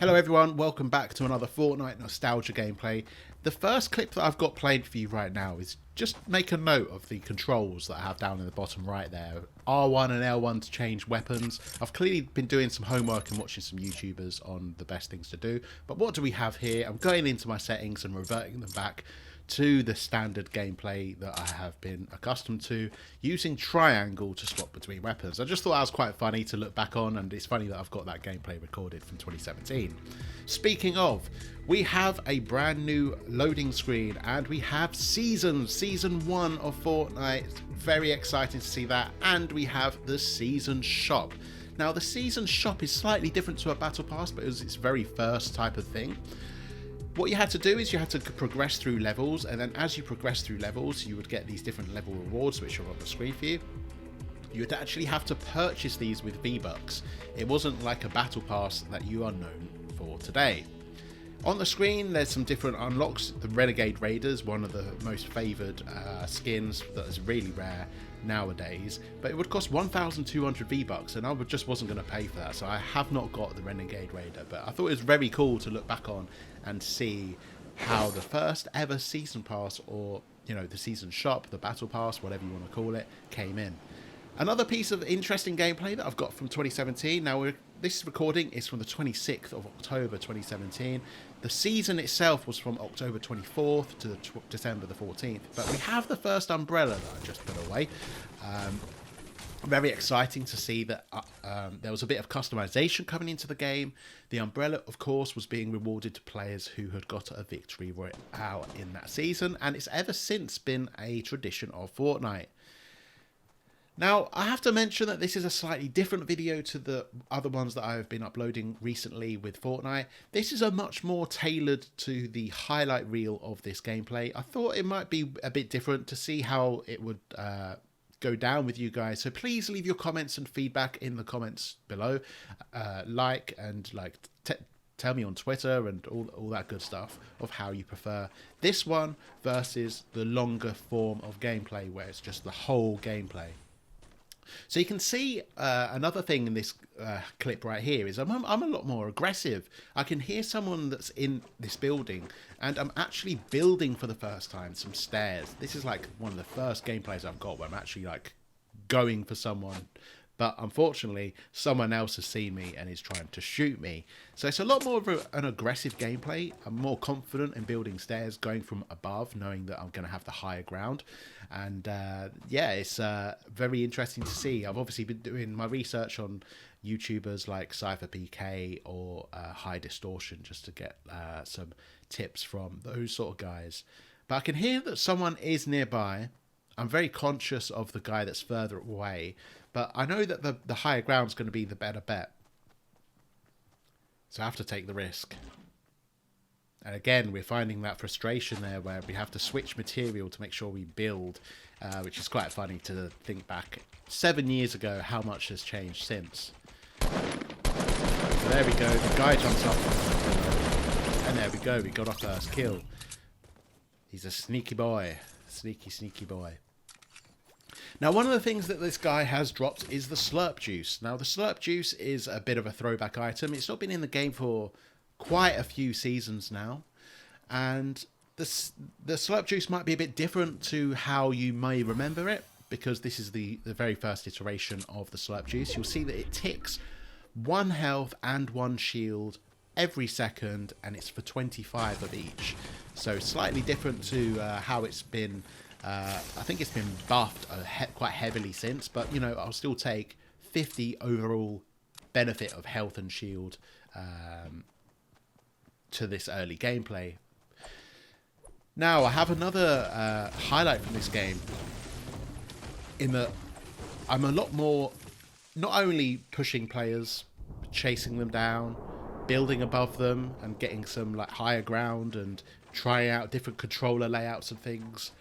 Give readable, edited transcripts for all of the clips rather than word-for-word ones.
Hello everyone, welcome back to another Fortnite nostalgia gameplay. The first clip that I've got played for you right now is just make a note of the controls that I have down in the bottom right there. R1 and L1 to change weapons. I've clearly been doing some homework and watching some YouTubers on the best things to do. But what do we have here? I'm going into my settings and reverting them back to the standard gameplay that I have been accustomed to, using triangle to swap between weapons. I just thought that was quite funny to look back on, and it's funny that I've got that gameplay recorded from 2017. Speaking of, we have a brand new loading screen and we have season 1 of Fortnite. Very exciting to see that. And we have the season shop. Now the season shop is slightly different to a battle pass, but it was its very first type of thing. What you had to do is you had to progress through levels, and then as you progress through levels, you would get these different level rewards, which are on the screen for you. You would actually have to purchase these with V-Bucks. It wasn't like a battle pass that you are known for today. On the screen, there's some different unlocks. The Renegade Raiders, one of the most favoured skins that is really rare nowadays, but it would cost 1,200 V-Bucks, and I just wasn't going to pay for that, so I have not got the Renegade Raider, but I thought it was very cool to look back on and see how the first ever season pass, or the season shop, the battle pass, whatever you want to call it, came in. Another piece of interesting gameplay that I've got from 2017. Now, this recording is from the 26th of October 2017. The season itself was from October 24th to December the 14th. But we have the first umbrella that I just put away. Very exciting to see that there was a bit of customization coming into the game. The umbrella, of course, was being rewarded to players who had got a victory out in that season. And it's ever since been a tradition of Fortnite. Now, I have to mention that this is a slightly different video to the other ones that I have been uploading recently with Fortnite. This is a much more tailored to the highlight reel of this gameplay. I thought it might be a bit different to see how it would go down with you guys. So please leave your comments and feedback in the comments below. Tell me on Twitter and all that good stuff of how you prefer this one versus the longer form of gameplay where it's just the whole gameplay. So you can see another thing in this clip right here is I'm a lot more aggressive. I can hear someone that's in this building, and I'm actually building for the first time some stairs. This is like one of the first gameplays I've got where I'm actually like going for someone. But unfortunately, someone else has seen me and is trying to shoot me. So it's a lot more of an aggressive gameplay. I'm more confident in building stairs, going from above, knowing that I'm going to have the higher ground. And yeah, it's very interesting to see. I've obviously been doing my research on YouTubers like CypherPK or High Distortion just to get some tips from those sort of guys. But I can hear that someone is nearby. I'm very conscious of the guy that's further away, but I know that the higher ground is going to be the better bet. So I have to take the risk. And again, we're finding that frustration there where we have to switch material to make sure we build, which is quite funny to think back 7 years ago how much has changed since. So there we go, the guy jumps up, and there we go, we got our first kill. He's a sneaky boy. Sneaky boy. Now, one of the things that this guy has dropped is the slurp juice. Now, the slurp juice is a bit of a throwback item. It's not been in the game for quite a few seasons now. And the slurp juice might be a bit different to how you may remember it, because this is the very first iteration of the slurp juice. You'll see that it ticks 1 health and 1 shield every second, and it's for 25 of each. So slightly different to how it's been. I think it's been buffed quite heavily since, but I'll still take 50 overall benefit of health and shield to this early gameplay. Now I have another highlight from this game in that I'm a lot more not only pushing players, chasing them down, building above them and getting some like higher ground and trying out different controller layouts and things,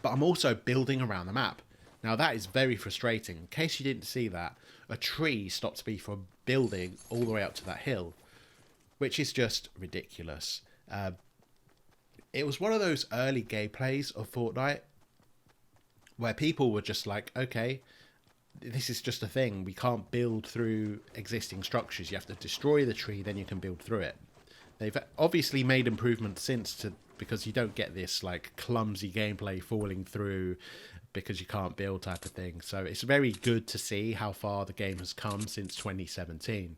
but I'm also building around the map. Now that is very frustrating. In case you didn't see that, a tree stopped me from building all the way up to that hill, which is just ridiculous. It was one of those early gameplays of Fortnite where people were just like, okay, this is just a thing. We can't build through existing structures. You have to destroy the tree, then you can build through it. They've obviously made improvements since to because you don't get this like clumsy gameplay falling through because you can't build type of thing. So it's very good to see how far the game has come since 2017.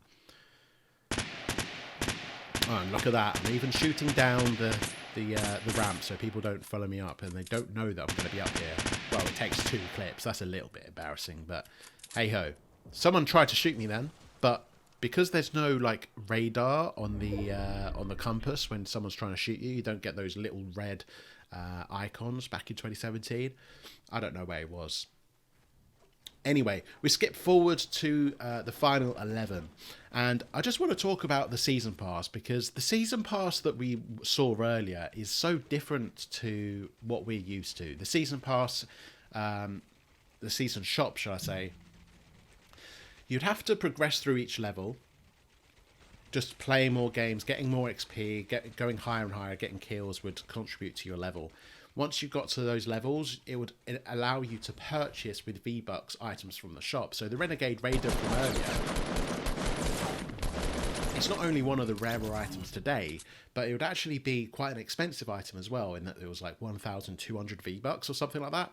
Oh, and look at that! I'm even shooting down the ramp so people don't follow me up and they don't know that I'm going to be up here. Well, it takes 2 clips. That's a little bit embarrassing, but hey ho. Someone tried to shoot me then, but because there's no like radar on the compass when someone's trying to shoot you, you don't get those little red icons back in 2017. I don't know where it was. Anyway, we skip forward to the final 11, and I just want to talk about the season pass, because the season pass that we saw earlier is so different to what we're used to. The season pass, the season shop, shall I say, you'd have to progress through each level, just playing more games, getting more XP, going higher and higher, getting kills would contribute to your level. Once you got to those levels, it would allow you to purchase with V-Bucks items from the shop. So the Renegade Raider from earlier, it's not only one of the rarer items today, but it would actually be quite an expensive item as well, in that it was like 1,200 V-Bucks or something like that.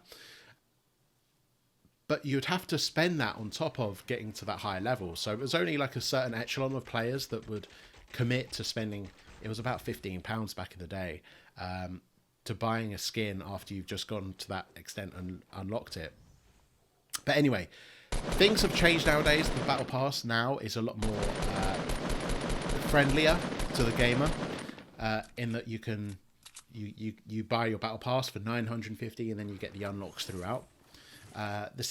But you'd have to spend that on top of getting to that higher level. So it was only like a certain echelon of players that would commit to spending, it was about £15 back in the day, to buying a skin after you've just gone to that extent and unlocked it. But anyway, things have changed nowadays. The Battle Pass now is a lot more friendlier to the gamer, in that you buy your Battle Pass for 950 and then you get the unlocks throughout. The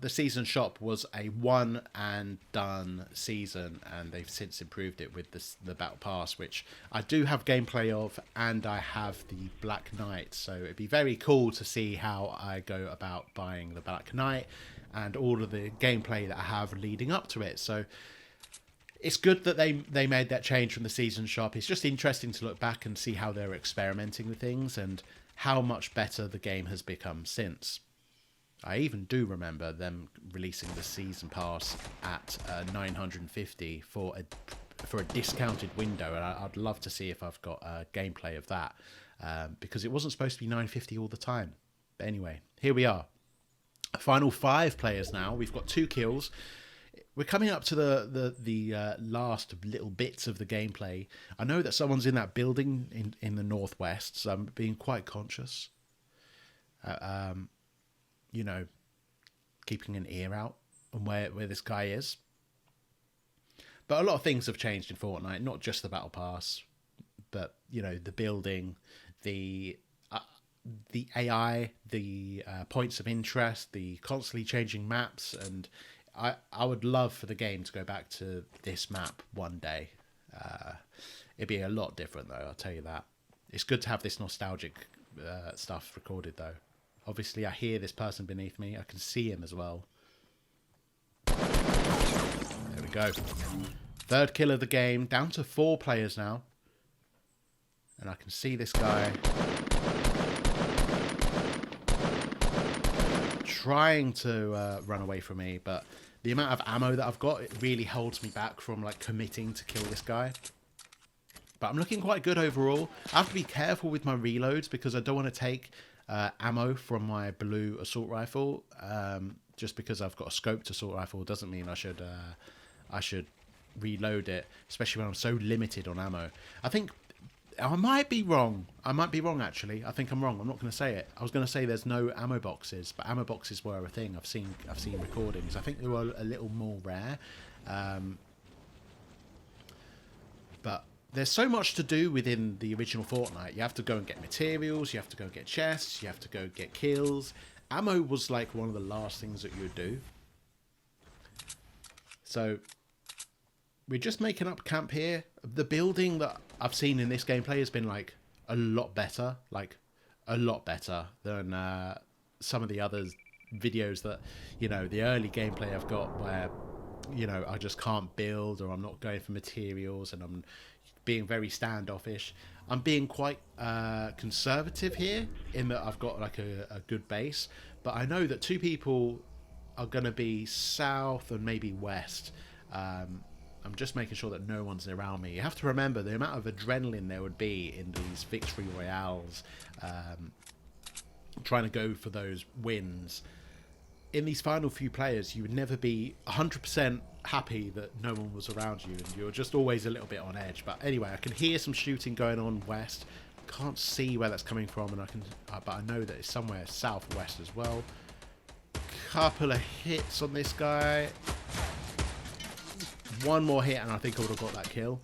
season shop was a one and done season, and they've since improved it with the Battle Pass, which I do have gameplay of, and I have the Black Knight, so it'd be very cool to see how I go about buying the Black Knight and all of the gameplay that I have leading up to it. So it's good that they made that change from the season shop. It's just interesting to look back and see how they're experimenting with things and how much better the game has become since. I even do remember them releasing the season pass at 950 for a discounted window, and I'd love to see if I've got gameplay of that, because it wasn't supposed to be 950 all the time. But anyway, here we are. Final 5 players now. We've got 2 kills. We're coming up to the last little bits of the gameplay. I know that someone's in that building in the northwest, so I'm being quite conscious. You know, keeping an ear out on where this guy is. But a lot of things have changed in Fortnite, not just the Battle Pass, but, you know, the building, the AI, the points of interest, the constantly changing maps, and I would love for the game to go back to this map one day. It'd be a lot different, though, I'll tell you that. It's good to have this nostalgic stuff recorded, though. Obviously, I hear this person beneath me. I can see him as well. There we go. 3rd kill of the game. Down to 4 players now. And I can see this guy trying to run away from me. But the amount of ammo that I've got, it really holds me back from like committing to kill this guy. But I'm looking quite good overall. I have to be careful with my reloads because I don't want to take ammo from my blue assault rifle. Just because I've got a scoped assault rifle doesn't mean I should reload it, especially when I'm so limited on ammo. I think I might be wrong. Actually. I think I'm wrong. I'm not going to say it. I was going to say there's no ammo boxes, but ammo boxes were a thing. I've seen recordings. I think they were a little more rare. But there's so much to do within the original Fortnite. You have to go and get materials, you have to go get chests, you have to go get kills. Ammo was like one of the last things that you would do. So we're just making up camp here. The building that I've seen in this gameplay has been like a lot better than some of the other videos that, you know, the early gameplay I've got where, you know, I just can't build, or I'm not going for materials, and I'm being very standoffish. I'm being quite conservative here in that I've got like a good base, but I know that 2 people are going to be south and maybe west. I'm just making sure that no one's around me. You have to remember the amount of adrenaline there would be in these victory royales, trying to go for those wins. In these final few players, you would never be 100% happy that no one was around you, and you're just always a little bit on edge. But anyway, I can hear some shooting going on west. Can't see where that's coming from, and but I know that it's somewhere southwest as well. Couple of hits on this guy. One more hit, and I think I would have got that kill.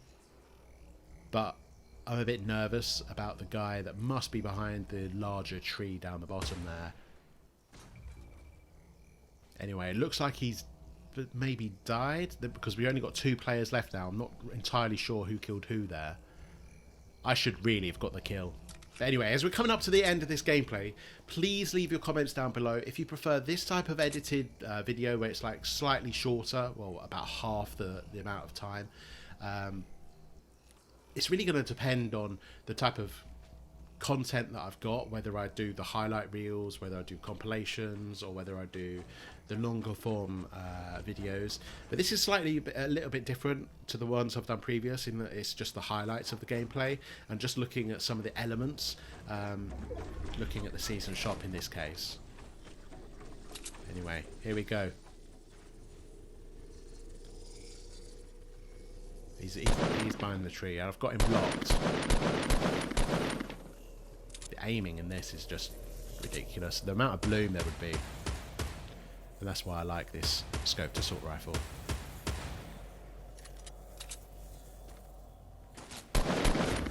But I'm a bit nervous about the guy that must be behind the larger tree down the bottom there. Anyway, it looks like he's maybe died, because we only got 2 players left now. I'm not entirely sure who killed who there. I should really have got the kill. But anyway, as we're coming up to the end of this gameplay, please leave your comments down below if you prefer this type of edited video where it's like slightly shorter, well, about half the amount of time. It's really going to depend on the type of content that I've got, whether I do the highlight reels, whether I do compilations, or whether I do the longer form videos. But this is a little bit different to the ones I've done previous, in that it's just the highlights of the gameplay and just looking at some of the elements, looking at the season shop in this case. Anyway, here we go. He's behind the tree. I've got him blocked. The aiming in this is just ridiculous. The amount of bloom there would be. And that's why I like this scoped assault rifle.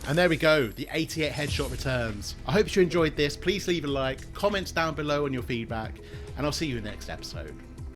And there we go, the 88 headshot returns. I hope you enjoyed this. Please leave a like, comments down below on your feedback, and I'll see you in the next episode.